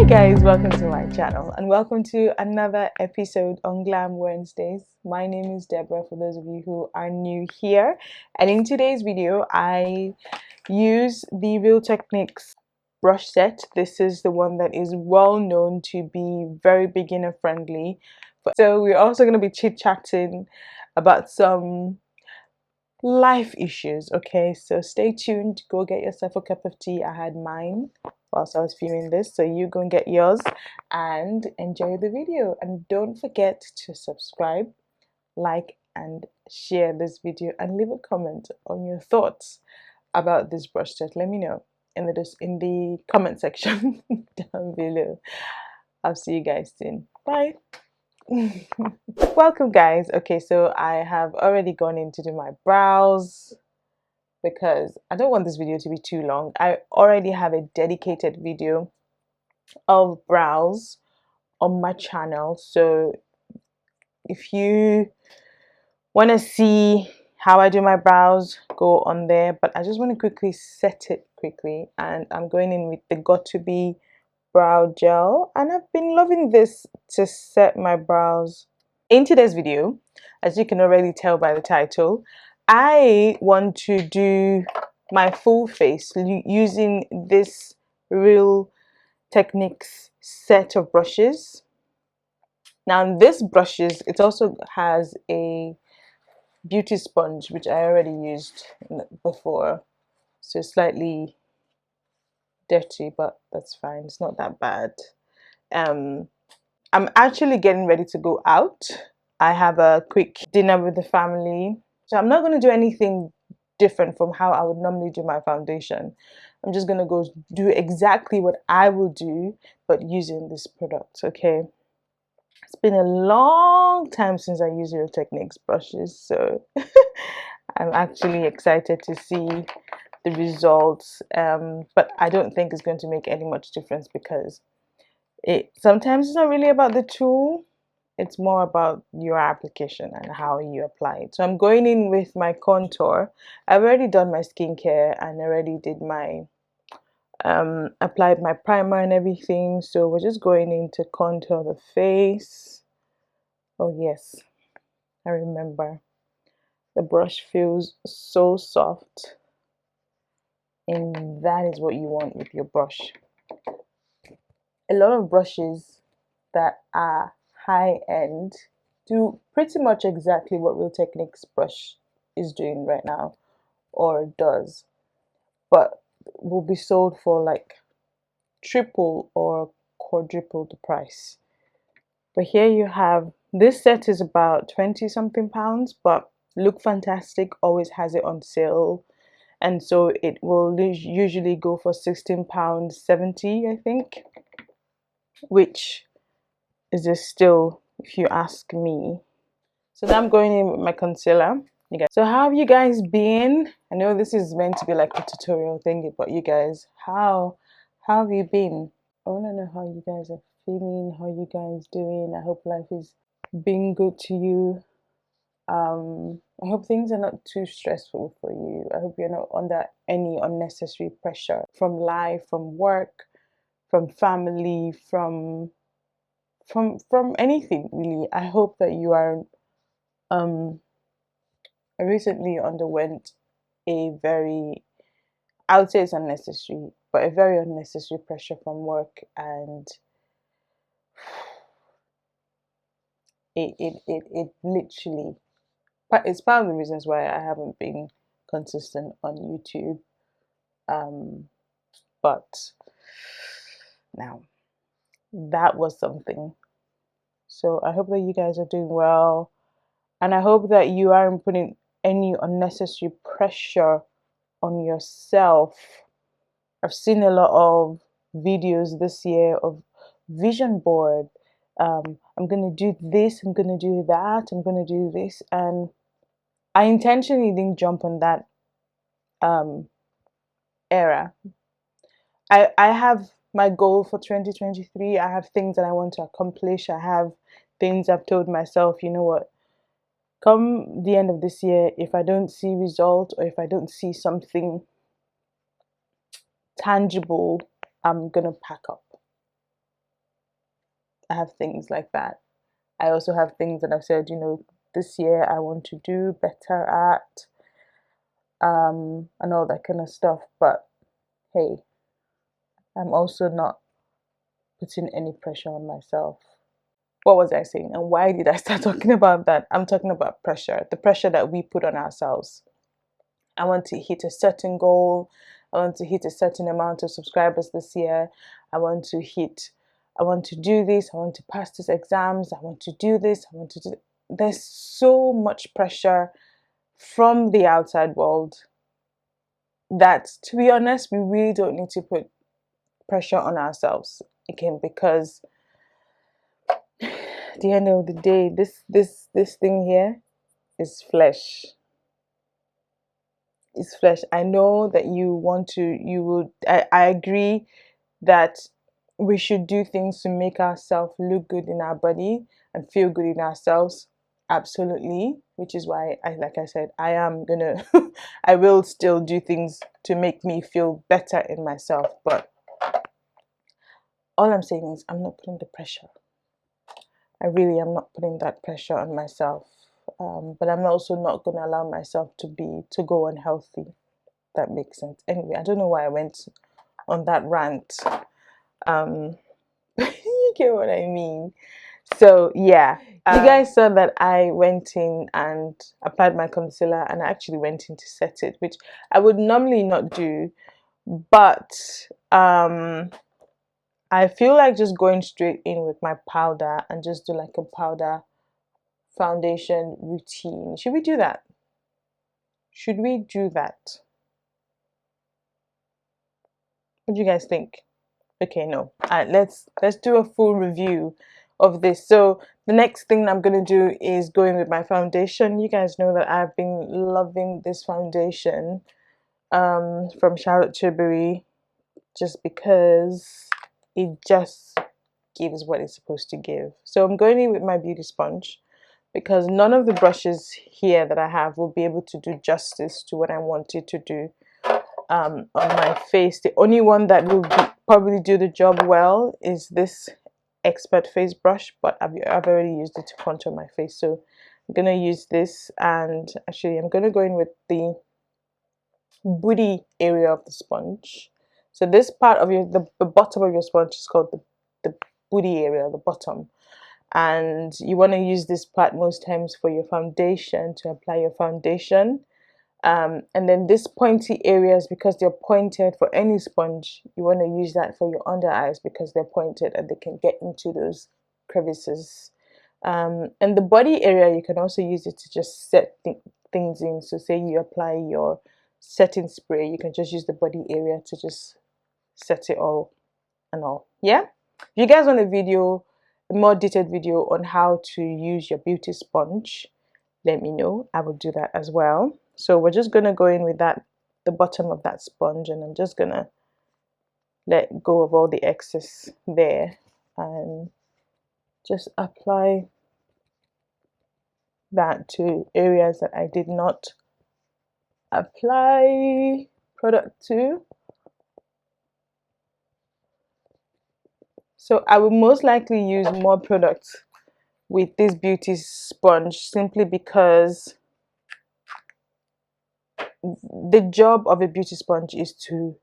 Guys, welcome to my channel and welcome to another episode on Glam Wednesdays. My name is Deborah for those of you who are new here, and in today's video I use the Real Techniques brush set. This is the one that is well known to be very beginner friendly. So we're also going to be chit-chatting about some life issues. Okay, so stay tuned, go get yourself a cup of tea. I had mine whilst I was filming this, so you go and get yours and enjoy the video. And don't forget to subscribe, like and share this video, and leave a comment on your thoughts about this brush set. Let me know in the comment section down below. I'll see you guys soon. Bye. Welcome guys. Okay, so I have already gone in to do my brows because I don't want this video to be too long. I already have a dedicated video of brows on my channel, so if you want to see how I do my brows, go on there. But I just want to quickly set it quickly, and I'm going in with the Got2b brow gel, and I've been loving this to set my brows. In today's video, as you can already tell by the title, I want to do my full face using this Real Techniques set of brushes. Now this brushes, it also has a beauty sponge which I already used before, so slightly dirty, but that's fine, it's not that bad. I'm actually getting ready to go out. I have a quick dinner with the family, so I'm not going to do anything different from how I would normally do my foundation. I'm just going to go do exactly what I will do, but using this product. Okay, it's been a long time since I used Real Techniques brushes, so I'm actually excited to see the results, but I don't think it's going to make any much difference because sometimes it's not really about the tool, it's more about your application and how you apply it. So I'm going in with my contour. I've already done my skincare and already did my applied my primer and everything, so we're just going in to contour the face. Oh yes, I remember, the brush feels so soft, and that is what you want with your brush. A lot of brushes that are high-end do pretty much exactly what Real Techniques brush is doing right now, or does, but will be sold for like triple or quadruple the price. But here you have, this set is about 20 something pounds, but Look Fantastic always has it on sale, and so it will usually go for £16.70, I think, which is just still, if you ask me. So now I'm going in with my concealer. You guys, so how have you guys been? I know this is meant to be like a tutorial thing, but you guys, how have you been? I want to know how you guys are feeling, how you guys doing. I hope life is being good to you. I hope things are not too stressful for you. I hope you're not under any unnecessary pressure from life, from work, from family, from anything really. I hope that you are I recently underwent a very, I would say it's unnecessary, but a very unnecessary pressure from work, and it literally, it's part of the reasons why I haven't been consistent on YouTube. But now that was something. So I hope that you guys are doing well, and I hope that you aren't putting any unnecessary pressure on yourself. I've seen a lot of videos this year of vision board. I'm gonna do this, I'm gonna do that, I'm gonna do this, and I intentionally didn't jump on that era. I have my goal for 2023. I have things that I want to accomplish. I have things I've told myself, you know what, come the end of this year, if I don't see results or if I don't see something tangible, I'm gonna pack up. I have things like that. I also have things that I've said, you know, this year I want to do better at, and all that kind of stuff. But hey, I'm also not putting any pressure on myself. What was I saying? And why did I start talking about that? I'm talking about pressure, the pressure that we put on ourselves. I want to hit a certain goal. I want to hit a certain amount of subscribers this year. I want to do this. I want to pass these exams. I want to do this. I want to do. There's so much pressure from the outside world that, to be honest, we really don't need to put pressure on ourselves again, because at the end of the day, this thing here is flesh. It's flesh. I know that I agree that we should do things to make ourselves look good in our body and feel good in ourselves. Absolutely. Which is why like I said, I am gonna I will still do things to make me feel better in myself. But all I'm saying is I'm not putting the pressure. I really am not putting that pressure on myself. But I'm also not going to allow myself to go unhealthy. That makes sense. Anyway, I don't know why I went on that rant. You get what I mean. So yeah, you guys saw that I went in and applied my concealer, and I actually went in to set it, which I would normally not do, but I feel like just going straight in with my powder and just do like a powder foundation routine. Should we do that? Should we do that? What do you guys think? Okay, no. Let's do a full review of this. So the next thing I'm gonna do is going with my foundation. You guys know that I've been loving this foundation from Charlotte Tilbury, just because it just gives what it's supposed to give. So I'm going in with my beauty sponge, because none of the brushes here that I have will be able to do justice to what I wanted to do on my face. The only one that will probably do the job well is this Expert face brush, but I've already used it to contour my face, so I'm gonna use this. And actually I'm gonna go in with the booty area of the sponge. So this part of the bottom of your sponge is called the booty area, the bottom, and you want to use this part most times for your foundation, to apply your foundation. And then this pointy areas, because they're pointed for any sponge, you want to use that for your under eyes, because they're pointed and they can get into those crevices. And the body area, you can also use it to just set things in. So say you apply your setting spray, you can just use the body area to just set it all and all. Yeah, if you guys want a more detailed video on how to use your beauty sponge, let me know. I will do that as well. So we're just gonna go in with the bottom of that sponge, and I'm just gonna let go of all the excess there and just apply that to areas that I did not apply product to. So I will most likely use more product with this beauty sponge, simply because the job of a beauty sponge is to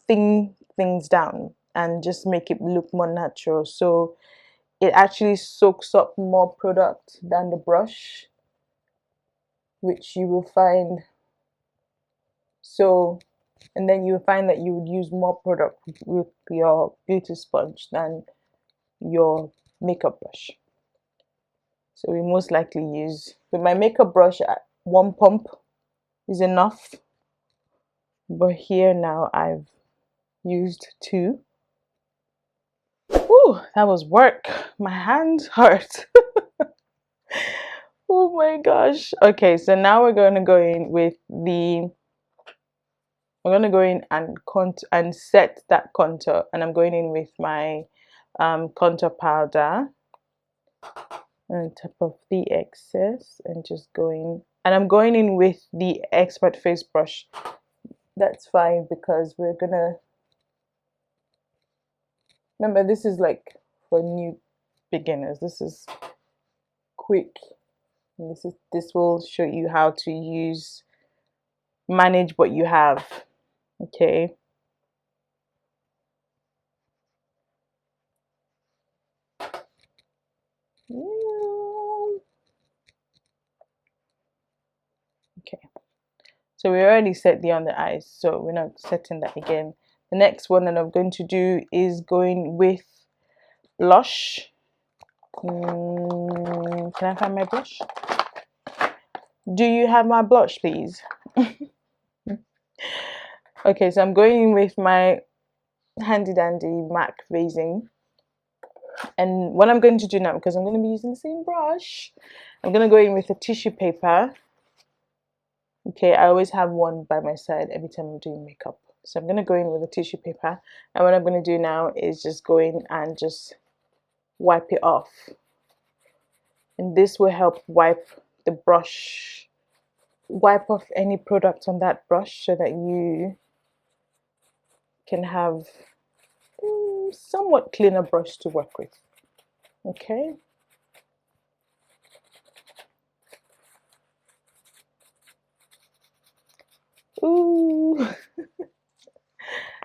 thin things down and just make it look more natural. So it actually soaks up more product than the brush, which you will find. So, and then you will find that you would use more product with your beauty sponge than your makeup brush. So we most likely use, with my makeup brush, one pump is enough, but here now I've used two. Ooh, that was work. My hands hurt. Oh my gosh. Okay, so now we're going to go in with we're going to go in and set that contour, and I'm going in with my contour powder on top of the excess, and just going, and I'm going in with the Expert face brush. That's fine, because we're gonna, remember, this is like for beginners. This is quick. And this will show you how to manage what you have. Okay. Okay. So we already set the under eyes, so we're not setting that again. The next one that I'm going to do is going with blush. Can I find my blush? Do you have my blush, please? Okay, so I'm going in with my handy dandy MAC raising. And what I'm going to do now, because I'm going to be using the same brush, I'm going to go in with a tissue paper. Okay, I always have one by my side every time I'm doing makeup. So I'm going to go in with a tissue paper. And what I'm going to do now is just go in and just wipe it off. And this will help wipe the brush, wipe off any product on that brush so that you can have somewhat cleaner brush to work with. Okay. Ooh.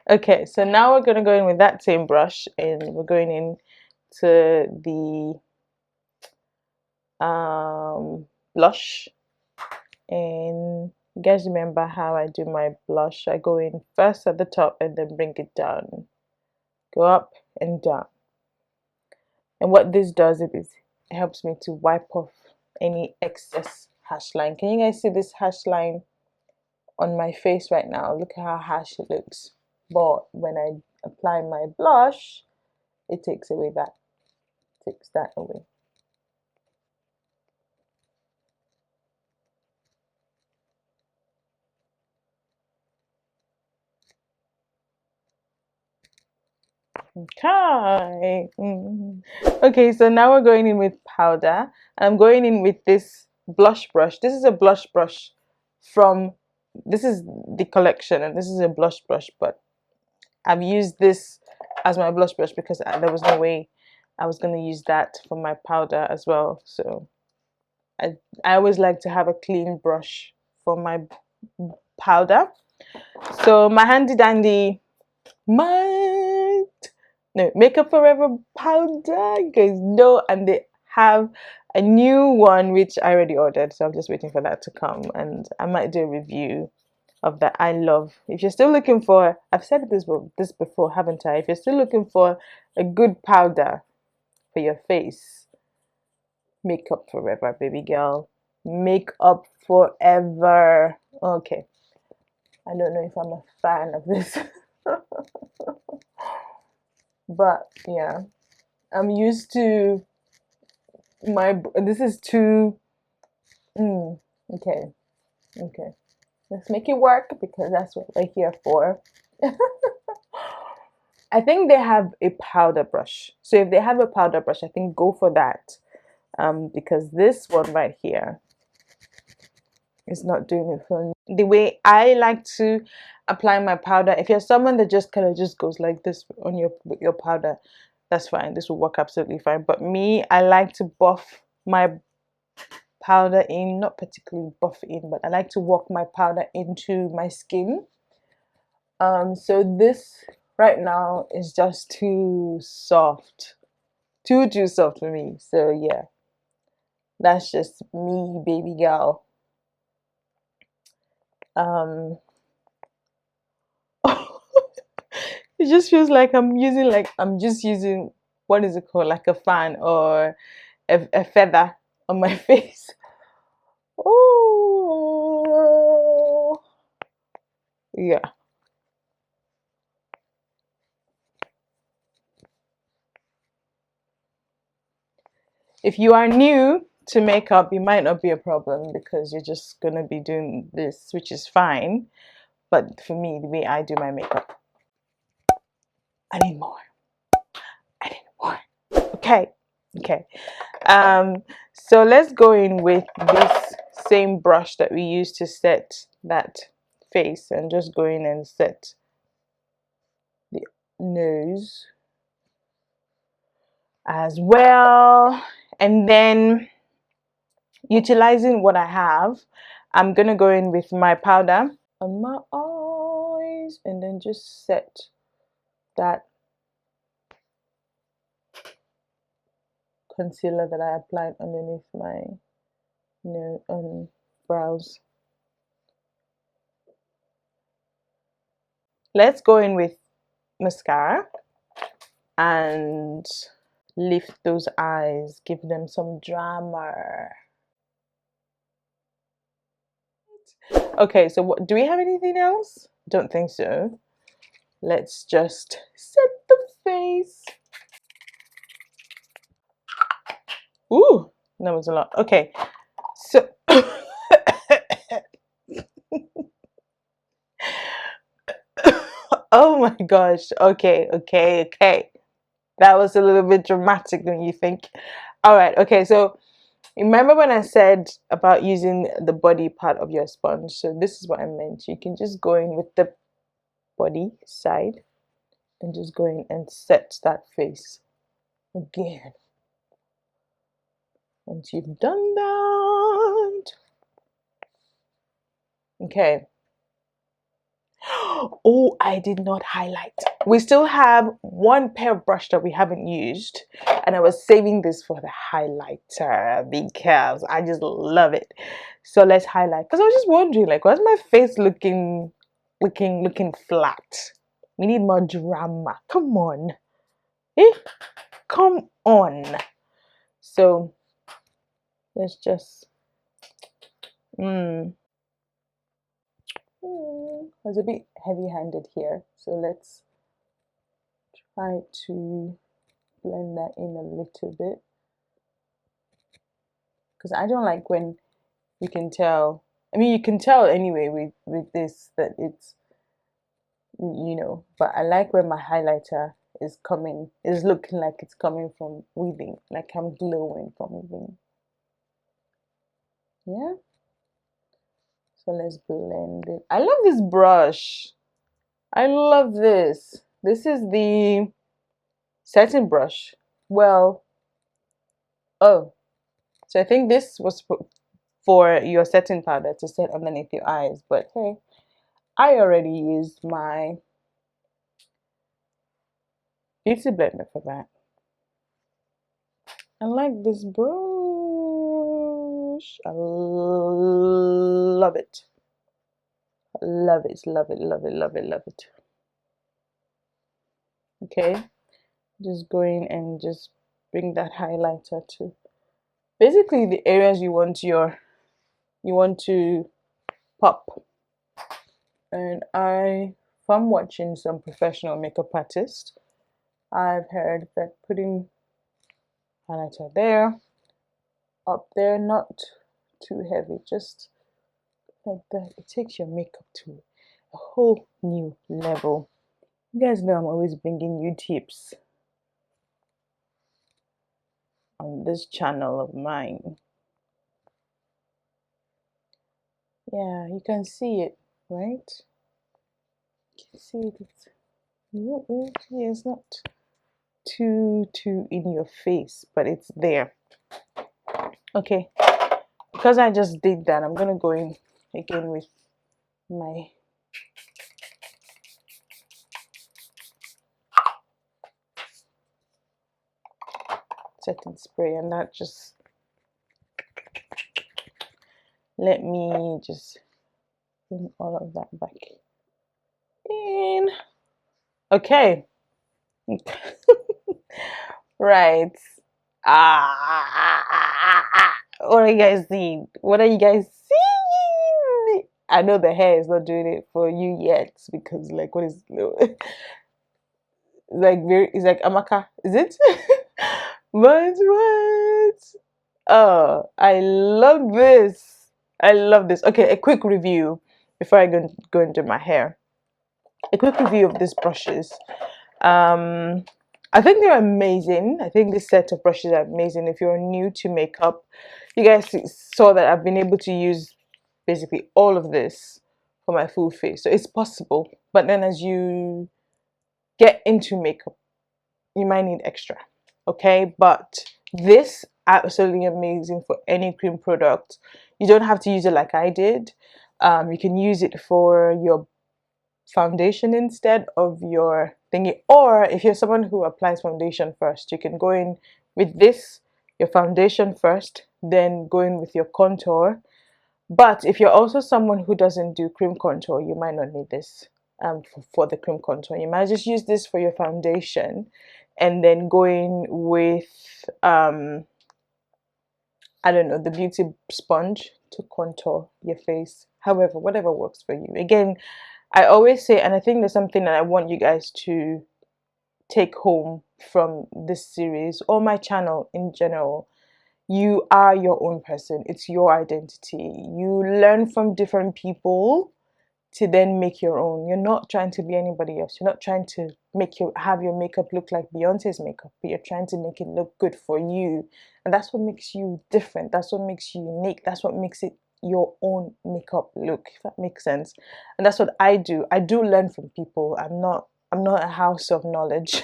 Okay, so now we're going to go in with that same brush, and we're going in to the blush. And you guys remember how I do my blush? I go in first at the top and then bring it down, go up and down. And what this does is it helps me to wipe off any excess hash line. Can you guys see this hash line on my face right now? Look at how harsh it looks. But when I apply my blush, it takes away that, takes that away. Okay. Okay, so now we're going in with powder. I'm going in with this blush brush. This is a blush brush from, this is the collection, and this is a blush brush, but I've used this as my blush brush because there was no way I was going to use that for my powder as well. So I always like to have a clean brush for my powder. So my handy dandy Makeup Forever powder, you guys know, and they have a new one which I already ordered, so I'm just waiting for that to come, and I might do a review of that. I love, if you're still looking for, I've said this before, haven't I? If you're still looking for a good powder for your face, Makeup Forever, baby girl. Makeup Forever. Okay, I don't know if I'm a fan of this. But yeah, I'm used to this is too okay, let's make it work because that's what we're here for. I think they have a powder brush, so if they have a powder brush, I think go for that, because this one right here is not doing it for me. The way I like to apply my powder, if you're someone that just kind of just goes like this on your powder, that's fine, this will work absolutely fine. But me, I like to buff my powder in, not particularly buff in, but I like to work my powder into my skin. So this right now is just too soft, too soft for me. So yeah, that's just me, baby girl. It just feels like I'm just using, what is it called, like a fan or a feather on my face. Oh yeah. If you are new to makeup, it might not be a problem because you're just gonna be doing this, which is fine. But for me, the way I do my makeup, I need more. I need more. Okay. So let's go in with this same brush that we used to set that face, and just go in and set the nose. as well. And then utilizing what I have, I'm gonna go in with my powder on my eyes and then just set that concealer that I applied underneath my brows. Let's go in with mascara and lift those eyes, give them some drama. Okay, so what do we have? Anything else? Don't think so. Let's just set the face. Ooh, that was a lot. Okay, so oh my gosh. Okay. That was a little bit dramatic, don't you think? All right. Okay, so remember when I said about using the body part of your sponge? So this is what I meant. You can just go in with the body side and just go in and set that face again. Once you've done that, okay. Oh, I did not highlight. We still have one pair of brush that we haven't used, and I was saving this for the highlighter because I just love it. So let's highlight, because I was just wondering, like, why's my face looking flat? We need more drama. Come on. Come on. So let's just I was a bit heavy-handed here, so let's try to blend that in a little bit, because I don't like when you can tell. I mean, you can tell anyway with this that it's, but I like when my highlighter is looking like it's coming from within, like I'm glowing from within. Yeah, so let's blend it. I love this brush. I love this. This is the setting brush. Well, oh, so I think this was for your setting powder to set underneath your eyes, but hey, I already used my beauty blender for that. I like this brush. I love it. Love it, love it, love it, love it, love it. Okay, just go in and just bring that highlighter to basically the areas you want to pop. And from watching some professional makeup artists, I've heard that putting highlighter there, up there, not too heavy, just like that, it takes your makeup to a whole new level. You guys know I'm always bringing you tips on this channel of mine. Yeah, you can see it, right? You can see it. It's not too in your face, but it's there. Okay, because I just did that, I'm gonna go in again with my setting spray, and that just let me just bring all of that back in. Okay. Right. What are you guys seeing? What are you guys seeing? I know the hair is not doing it for you yet, because like, what is it's like Amaka, is it? But what? Oh, I love this. I love this. Okay, a quick review before I go into my hair. A quick review of these brushes. I think they're amazing. I think this set of brushes are amazing. If you're new to makeup, you guys saw that I've been able to use basically all of this for my full face. So it's possible. But then as you get into makeup, you might need extra. okay? But this absolutely amazing for any cream product. You don't have to use it like I did. You can use it for your foundation instead of your thingy, or if you're someone who applies foundation first, you can go in with this, your foundation first, then go in with your contour. But if you're also someone who doesn't do cream contour, you might not need this for the cream contour. You might just use this for your foundation and then go in with I don't know, the beauty sponge to contour your face. However, whatever works for you. Again, I always say, and I think there's something that I want you guys to take home from this series or my channel in general. You are your own person. It's your identity. You learn from different people to then make your own. You're not trying to be anybody else. You're not trying to have your makeup look like Beyonce's makeup, but you're trying to make it look good for you. And that's what makes you different. That's what makes you unique. That's what makes it your own makeup look, if that makes sense. And that's what I do. I do learn from people. I'm not a house of knowledge.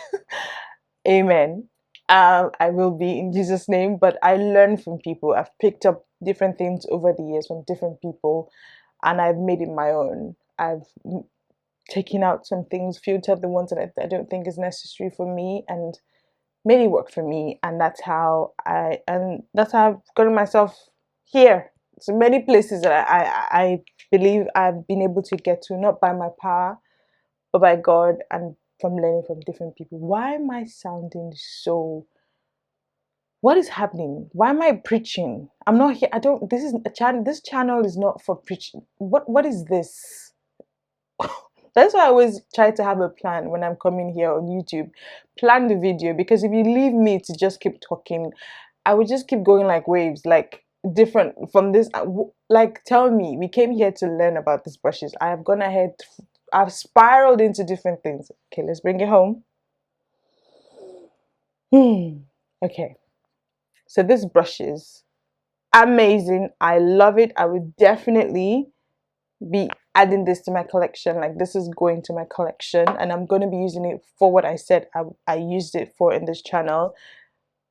Amen. I will be in Jesus' name, but I learn from people. I've picked up different things over the years from different people, and I've made it my own. I've taken out some things, filtered the ones that I don't think is necessary for me, and made it work for me. And that's how I've gotten myself here. So many places that I believe I've been able to get to, not by my power, but by God, and from learning from different people. Why am I sounding so? What is happening? Why am I preaching? I'm not here. I don't. This is a channel. This channel is not for preaching. What is this? That's why I always try to have a plan when I'm coming here on YouTube. Plan the video, because if you leave me to just keep talking, I would just keep going like waves, like different from this. Like, tell me, we came here to learn about these brushes. I have gone ahead. I've spiraled into different things. Okay, let's bring it home. Okay, so this brush is amazing. I love it. I would definitely be adding this to my collection. Like, this is going to my collection, and I'm going to be using it for what I said I used it for in this channel.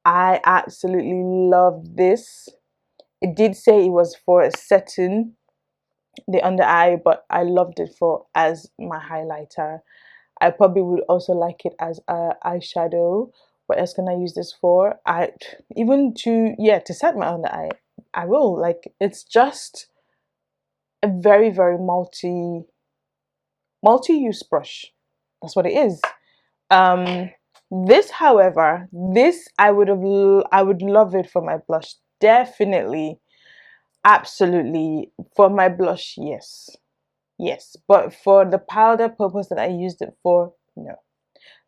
I absolutely love this. It did say it was for setting the under eye, but I loved it for as my highlighter. I probably would also like it as a eyeshadow. What else can I use this for? Even to set my under eye. I will. Like, it's just a very, very multi-use brush. That's what it is. This, however, I would love it for my blush. Definitely, absolutely, for my blush, yes, but for the powder purpose that I used it for, no.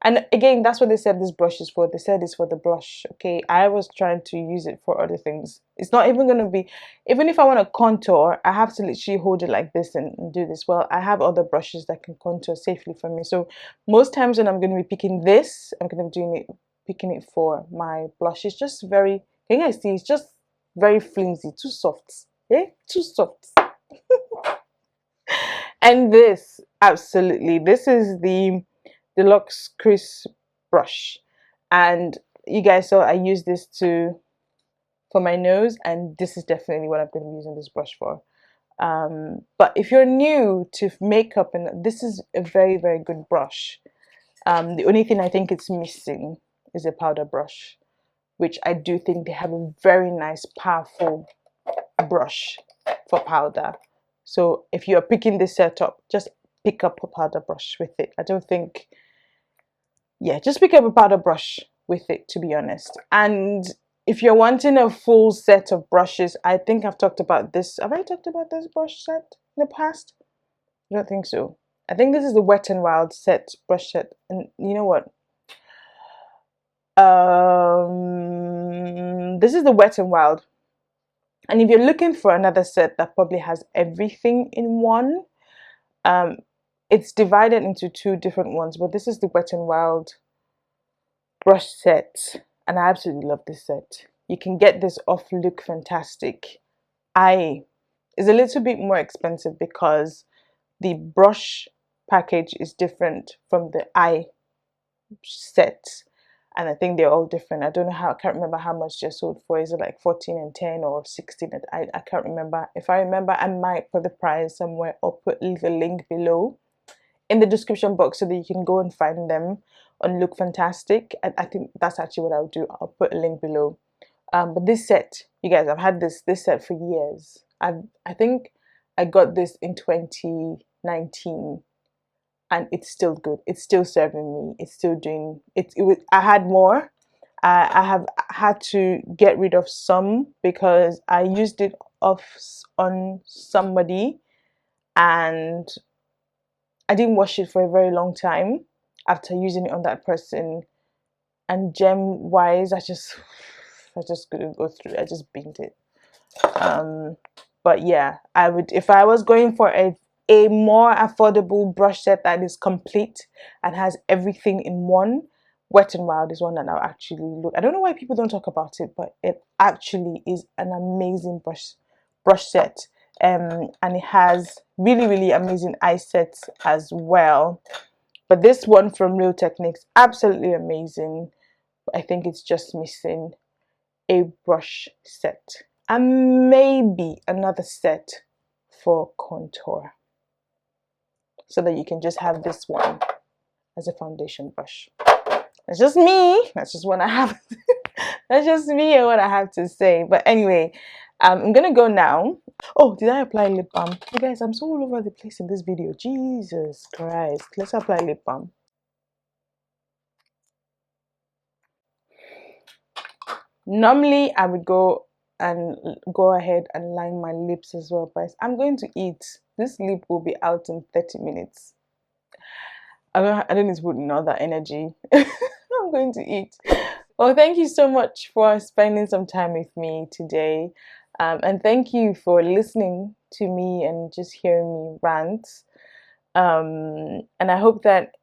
And again, that's what they said this brush is for. They said it's for the blush. Okay, I was trying to use it for other things. It's not even going to be, even if I want to contour, I have to literally hold it like this and do this. Well, I have other brushes that can contour safely for me. So most times when I'm going to be picking this, I'm going to be picking it for my blush. It's just very, can you guys see? It's just very flimsy, too soft. Too soft. And this, absolutely, this is the Deluxe Crease brush, and you guys saw I used this for my nose, and this is definitely what I'm going to be using this brush for. But if you're new to makeup, and this is a very, very good brush. The only thing I think it's missing is a powder brush, which I do think they have a very nice, powerful brush for powder. So if you're picking this setup, just pick up a powder brush with it. I don't think, just pick up a powder brush with it, to be honest. And if you're wanting a full set of brushes, I think I've talked about this. Have I talked about this brush set in the past? I don't think so. I think this is the Wet n Wild brush set. And you know what? This is the Wet n Wild. And if you're looking for another set that probably has everything in one, it's divided into two different ones, but this is the Wet n Wild brush set, and I absolutely love this set. You can get this off Look Fantastic. It's a little bit more expensive because the brush package is different from the eye set. and I think they're all different. I don't know how, I can't remember how much they're sold for. Is it like 14 and 10 or 16? I can't remember. If I remember, I might put the price somewhere or leave a link below in the description box so that you can go and find them on Look Fantastic. I think that's actually what I'll do. I'll put a link below. But this set, you guys, I've had this set for years. I think I got this in 2019, and it's still good. It's still serving me. It's still doing it. I had more. I have had to get rid of some because I used it on somebody, and I didn't wash it for a very long time after using it on that person. And gem wise, I just couldn't go through. I just binned it. But yeah, I would, if I was going for a more affordable brush set that is complete and has everything in one, Wet n Wild is one that I'll actually look. I don't know why people don't talk about it, but it actually is an amazing brush set. And it has really amazing eye sets as well. But this one from Real Techniques, absolutely amazing. I think it's just missing a brush set and maybe another set for contour, so that you can just have this one as a foundation brush. That's just me. That's just what I have. That's just me and what I have to say. But anyway, I'm gonna go now. Oh, did I apply lip balm? You guys, I'm so all over the place in this video. Jesus Christ. Let's apply lip balm. Normally I would go ahead and line my lips as well, but I'm going to eat. This lip will be out in 30 minutes. I don't need to put in all that energy. I'm going to eat. Well, thank you so much for spending some time with me today, and thank you for listening to me and just hearing me rant, and I hope that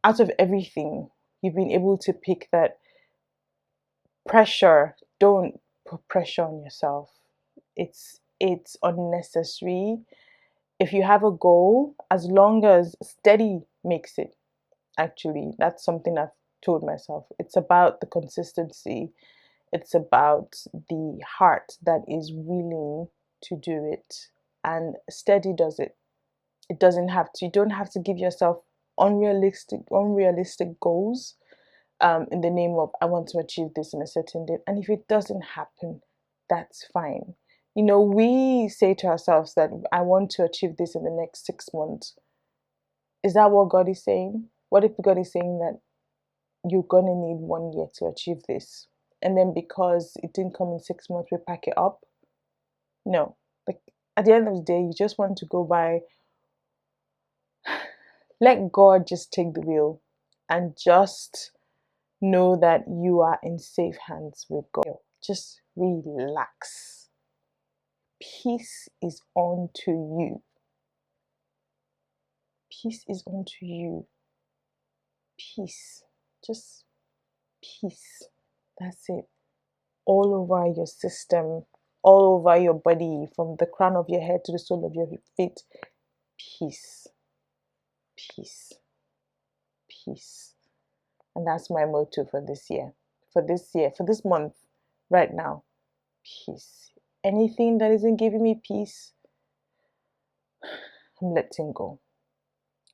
out of everything you've been able to pick that pressure. Don't put pressure on yourself. It's unnecessary. If you have a goal, as long as steady makes it, actually, that's something I've told myself. It's about the consistency. It's about the heart that is willing to do it, and steady does it. It doesn't have to. You don't have to give yourself unrealistic goals, in the name of I want to achieve this in a certain date. And if it doesn't happen, that's fine. You know, we say to ourselves that I want to achieve this in the next 6 months. Is that what God is saying? What if God is saying that you're gonna need 1 year to achieve this, and then because it didn't come in 6 months, we pack it up? No. Like, at the end of the day, you just want to go by. Let God just take the wheel, and just know that you are in safe hands with God. Just relax. Peace is unto you. Peace is unto you. Peace. Just peace. That's it. All over your system, all over your body, from the crown of your head to the sole of your feet. Peace. Peace. Peace. And that's my motto for this year. For this month, right now. Peace. Anything that isn't giving me peace, I'm letting go.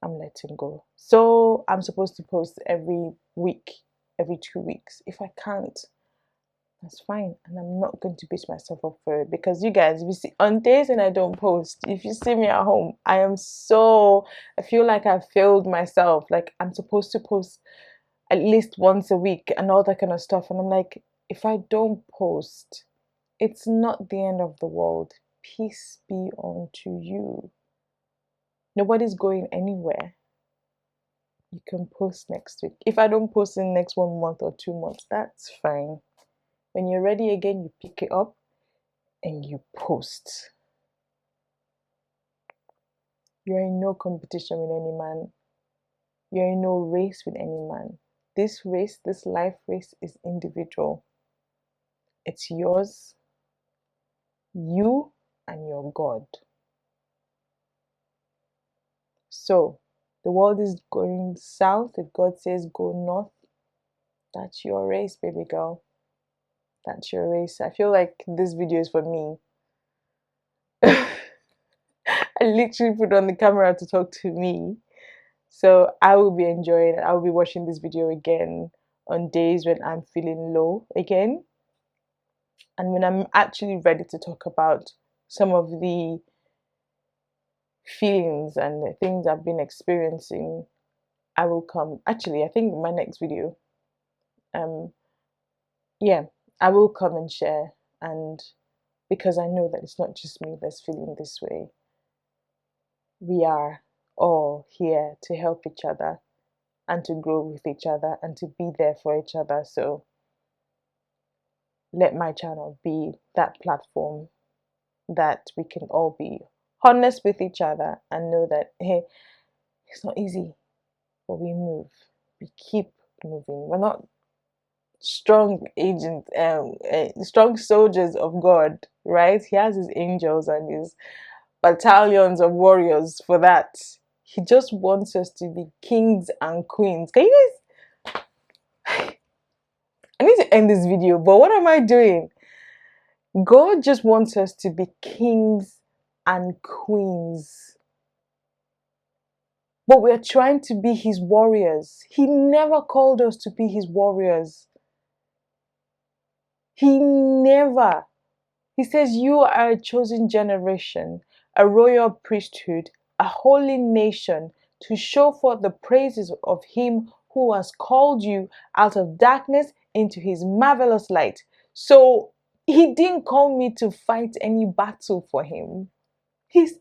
I'm letting go. So I'm supposed to post every week, every 2 weeks. If I can't, that's fine. And I'm not going to beat myself up for it, because you guys, if you see on days when I don't post, if you see me at home, I feel like I've failed myself. Like, I'm supposed to post at least once a week and all that kind of stuff. And I'm like, if I don't post, it's not the end of the world. Peace be unto you. Nobody's going anywhere. You can post next week. If I don't post in the next 1 month or 2 months, that's fine. When you're ready again, you pick it up and you post. You're in no competition with any man. You're in no race with any man. This race, this life race, is individual. It's yours, you, and your God. So, the world is going south. If God says go north, That's your race, baby girl. That's your race. I feel like this video is for me. I literally put on the camera to talk to me. So I will be enjoying it. I will be watching this video again on days when I'm feeling low again. And when I'm actually ready to talk about some of the feelings and the things I've been experiencing, I will come. Actually, I think my next video, yeah, I will come and share. And because I know that it's not just me that's feeling this way. We are all here to help each other and to grow with each other and to be there for each other. So let my channel be that platform that we can all be honest with each other and know that, hey, it's not easy, but we move. We keep moving. We're not strong strong soldiers of God, right? He has his angels and his battalions of warriors for that. He just wants us to be kings and queens. Can you guys? I need to end this video, but what am I doing? God just wants us to be kings and queens. But we're trying to be his warriors. He never called us to be his warriors. He never. He says, you are a chosen generation, a royal priesthood, a holy nation, to show forth the praises of him who has called you out of darkness into his marvelous light. So he didn't call me to fight any battle for him.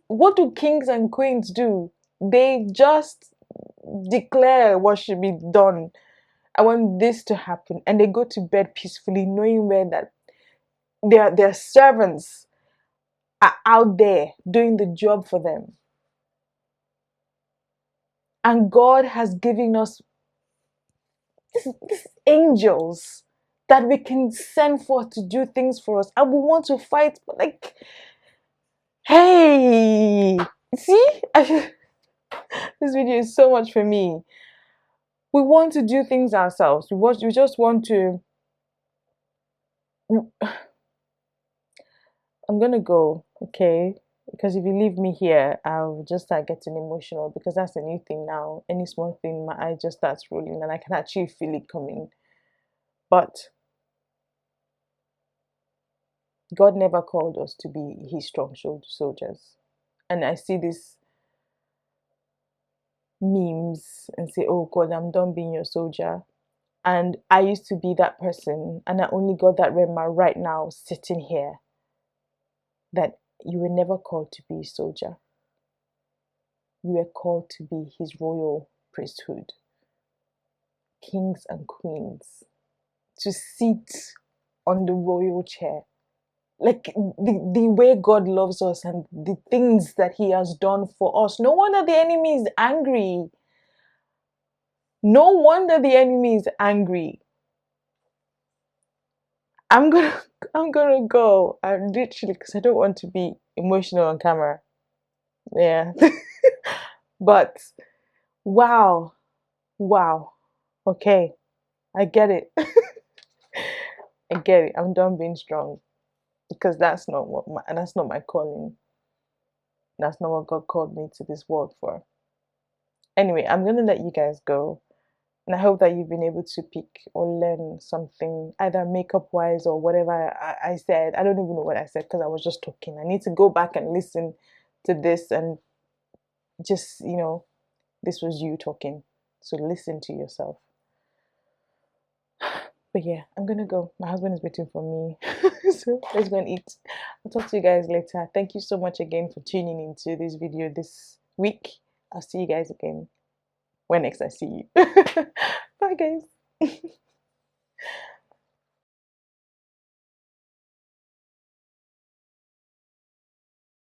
What do kings and queens do? They just declare what should be done. I want this to happen. And they go to bed peacefully, knowing where that their servants are out there doing the job for them. And God has given us these angels that we can send forth to do things for us. And we want to fight, but like, hey, see? This video is so much for me. We want to do things ourselves. We just want to. I'm gonna go, okay? Because if you leave me here, I'll just start getting emotional, because that's a new thing now. Any small thing, my eye just starts rolling and I can actually feel it coming. But God never called us to be his strong soldiers. And I see these memes and say, oh God, I'm done being your soldier. And I used to be that person, and I only got that rema right now sitting here, that you were never called to be a soldier. You were called to be his royal priesthood, kings and queens, to sit on the royal chair. Like the way God loves us and the things that he has done for us. No wonder the enemy is angry. No wonder the enemy is angry. I'm gonna go. I'm literally, because I don't want to be emotional on camera. Yeah. But wow. Okay, I get it. I get it. I'm done being strong, because that's not my calling. That's not what God called me to this world for. Anyway, I'm gonna let you guys go, and I hope that you've been able to pick or learn something, either makeup wise or whatever I said. I don't even know what I said, because I was just talking. I need to go back and listen to this, and just, this was you talking. So listen to yourself. But yeah, I'm gonna go. My husband is waiting for me. So let's go and eat. I'll talk to you guys later. Thank you so much again for tuning into this video this week. I'll see you guys again when next I see you. Bye guys.